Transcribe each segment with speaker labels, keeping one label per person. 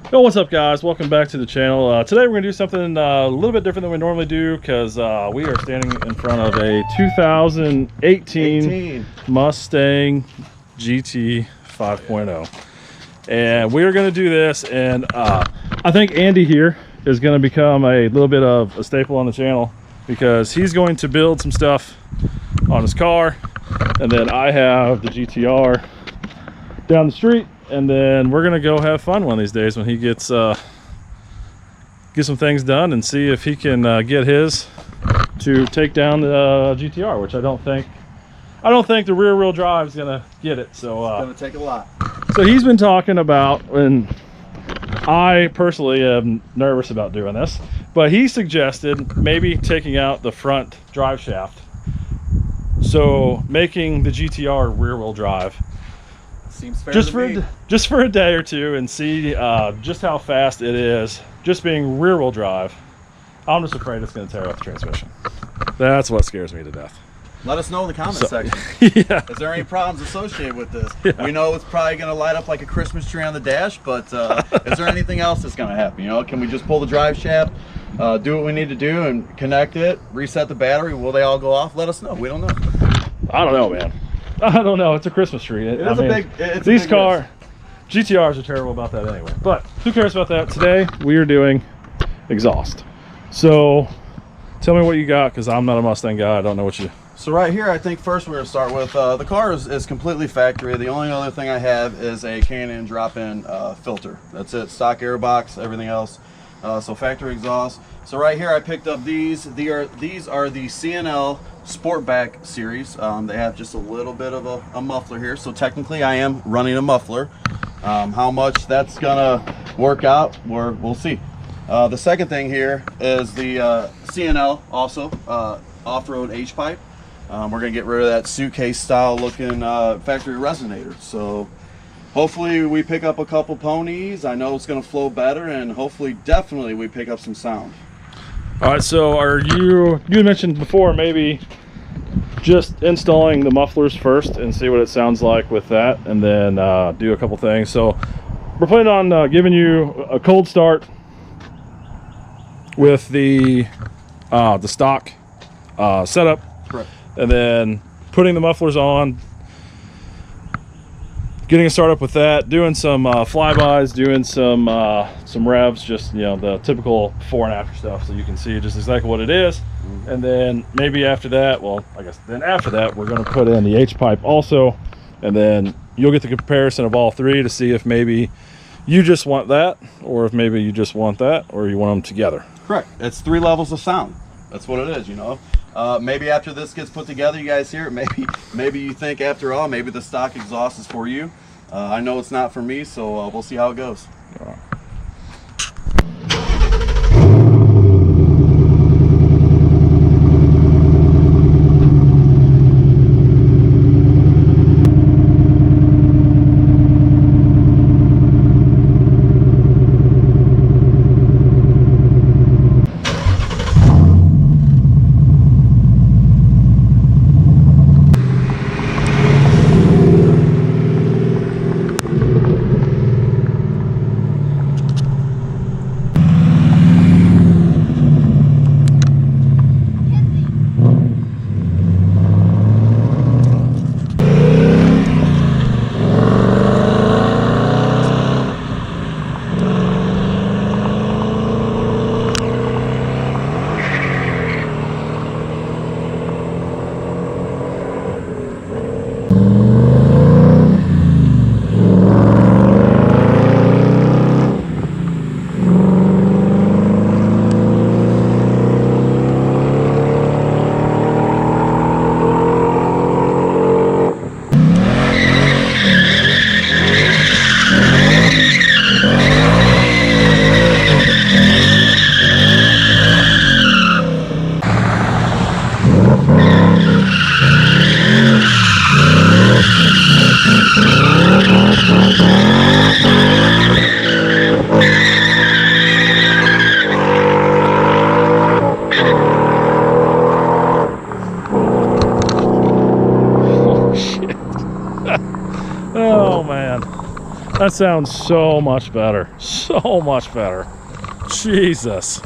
Speaker 1: Yo, what's up guys? Welcome back to the channel. Today we're going to do something a little bit different than we normally do because we are standing in front of a 2018 Mustang GT 5.0. And we are going to do this, and I think Andy here is going to become a little bit of a staple on the channel because he's going to build some stuff on his car, and then I have the GTR down the street. And then we're gonna go have fun one of these days when he gets some things done and see if he can get his to take down the GTR, which I don't think the rear wheel drive is gonna get it. So
Speaker 2: it's gonna take a lot.
Speaker 1: So he's been talking about, and I personally am nervous about doing this, but he suggested maybe taking out the front drive shaft, so making the GTR rear wheel drive.
Speaker 2: Seems fair
Speaker 1: just for a day or two, and see just how fast it is just being rear wheel drive. I'm just afraid it's going to tear up the transmission. That's what scares me to death.
Speaker 2: Let us know in the comment section.
Speaker 1: Yeah.
Speaker 2: Is there any problems associated with this?
Speaker 1: Yeah.
Speaker 2: We know it's probably going to light up like a Christmas tree on the dash, but is there anything else that's going to happen? You know, can we just pull the drive shaft, do what we need to do, and connect it, reset the battery? Will they all go off? Let us know. We don't know.
Speaker 1: I don't know, man. I don't know. It's a Christmas tree. These cars, GTRs are terrible about that anyway. But who cares about that? Today we are doing exhaust. So tell me what you got, because I'm not a Mustang guy. I don't know what you.
Speaker 2: So right here, I think first we're going to start with the car is completely factory. The only other thing I have is a K&N drop-in filter. That's it. Stock air box. Everything else. So factory exhaust. So right here I picked up these. These are the C&L Sport Back series. They have just a little bit of a muffler here. So technically I am running a muffler. How much that's gonna work out, we'll see. The second thing here is the C&L also off-road H-pipe. We're gonna get rid of that suitcase style looking factory resonator. So hopefully we pick up a couple ponies. I know it's gonna flow better, and hopefully definitely we pick up some sound.
Speaker 1: All right, so you mentioned before maybe just installing the mufflers first and see what it sounds like with that, and then do a couple things. So we're planning on giving you a cold start with the stock setup.
Speaker 2: Correct.
Speaker 1: And then putting the mufflers on, getting a start up with that, doing some flybys, doing some revs, just, you know, the typical before and after stuff, so you can see just exactly what it is. And then maybe after that, well, I guess then after that, we're going to put in the H-pipe also, and then you'll get the comparison of all three to see if maybe you just want that, or if maybe you just want that, or you want them together.
Speaker 2: Correct. It's 3 levels of sound. That's what it is, you know. Maybe after this gets put together, you guys hear it. Maybe you think after all, maybe the stock exhaust is for you. I know it's not for me, so we'll see how it goes.
Speaker 1: All right. That sounds so much better. So much better. Jesus.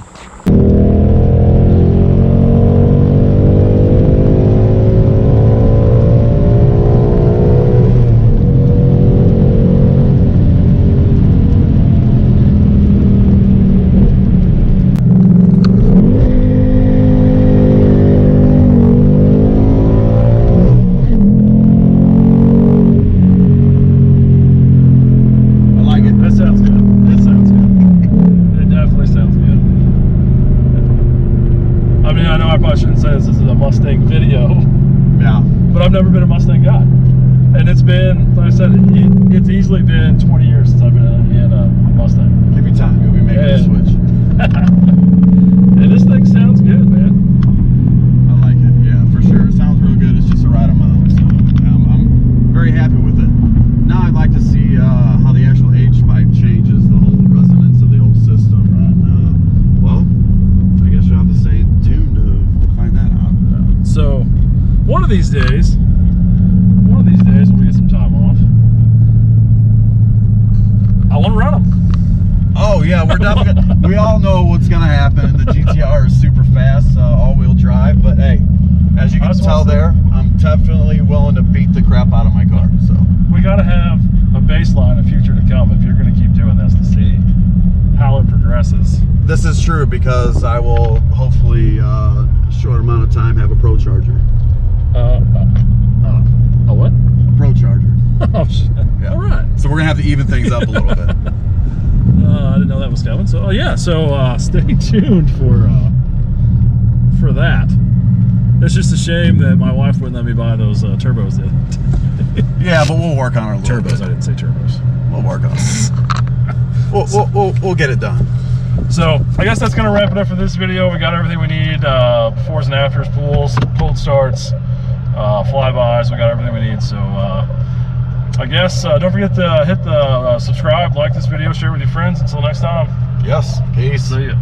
Speaker 2: Mustang video.
Speaker 1: Yeah. But I've never been a Mustang guy. And it's been, like I said, it's easily been 20 years since I've been in a Mustang.
Speaker 2: Give me time. You'll be making the switch.
Speaker 1: And this thing sounds good, man.
Speaker 2: I like it. Yeah, for sure. It sounds real good. It's just a ride on my own. So I'm very happy with it. Now I'd like to see how the actual H pipe changes the whole resonance of the old system. And, well, I guess you'll have to stay tuned to find that out.
Speaker 1: So, one of these days, we'll get some time off. I want to run them.
Speaker 2: Oh yeah, we're definitely. We all know what's gonna happen. The GTR is super fast, all-wheel drive. But hey, as you can tell there, I'm definitely willing to beat the crap out of my car. So
Speaker 1: we got to have a baseline of future to come if you're going to keep doing this to see how it progresses.
Speaker 2: This is true because I will hopefully, short amount of time, have a Pro Charger.
Speaker 1: A what?
Speaker 2: A Pro Charger.
Speaker 1: Oh shit! Yeah. All right.
Speaker 2: So we're gonna have to even things up a little bit.
Speaker 1: I didn't know that was coming. So yeah. So stay tuned for that. It's just a shame that my wife wouldn't let me buy those turbos.
Speaker 2: Yeah, but we'll work on our little
Speaker 1: turbos.
Speaker 2: bit.
Speaker 1: I didn't say turbos.
Speaker 2: We'll work on it. We'll get it done.
Speaker 1: So I guess that's gonna wrap it up for this video. We got everything we need: befores and afters, pulls, cold starts, flybys. We got everything we need. So I guess don't forget to hit the subscribe, like this video, share with your friends. Until next time.
Speaker 2: Yes. Peace.
Speaker 1: See ya.